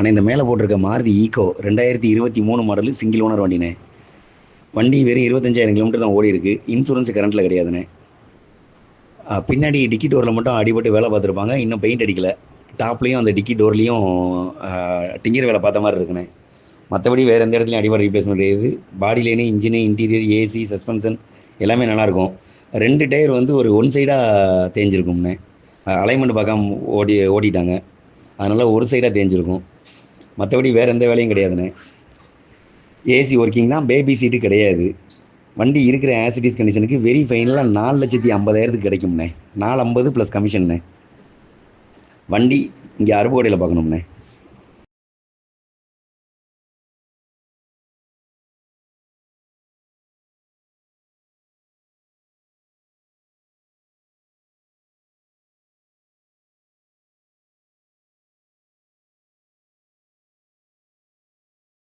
ஆனால் இந்த மேலே போட்டிருக்க Maruti Eeco 2023 model single owner வண்டிண்ணே. வண்டி வெறும் 25,000 கிலோமீட்டர் தான் ஓடி இருக்குது. இன்சூரன்ஸ் கரண்ட்டில் கிடையாதுண்ணே. பின்னாடி டிக்கி டோரில் மட்டும் அடிபட்டு வேலை பார்த்துருப்பாங்க. இன்னும் பெயிண்ட் அடிக்கலை. டாப்லேயும் அந்த டிக்கி டோர்லேயும் டிங்கர் வேலை பார்த்த மாதிரி இருக்குண்ணே. மற்றபடி வேறு எந்த இடத்துலையும் அடிபட ரீப்ளேஸ்மெண்ட் கிடையாது. Body line, engine, interior, AC, suspension எல்லாமே நல்லாயிருக்கும். 2 டயர் வந்து ஒரு ஒன் சைடாக தேஞ்சிருக்கும்ண்ணே. அலைன்மெண்ட் பார்க்காம ஓட்டிட்டாங்க. அதனால் ஒரு சைடாக தேஞ்சிருக்கும். மற்றபடி வேறு எந்த வேலையும் கிடையாதுண்ணே. ஏசி ஒர்க்கிங் தான். பேபி சீட்டு கிடையாது. வண்டி இருக்கிற ஆசிட்டிஸ் கண்டிஷனுக்கு வெரி ஃபைனலாக 4,50,000 கிடைக்கும்ண்ணே. 450 ப்ளஸ் கமிஷன்ண்ணே. வண்டி இங்கே அருப்புக்கோட்டையில் பார்க்கணும்ண்ணே.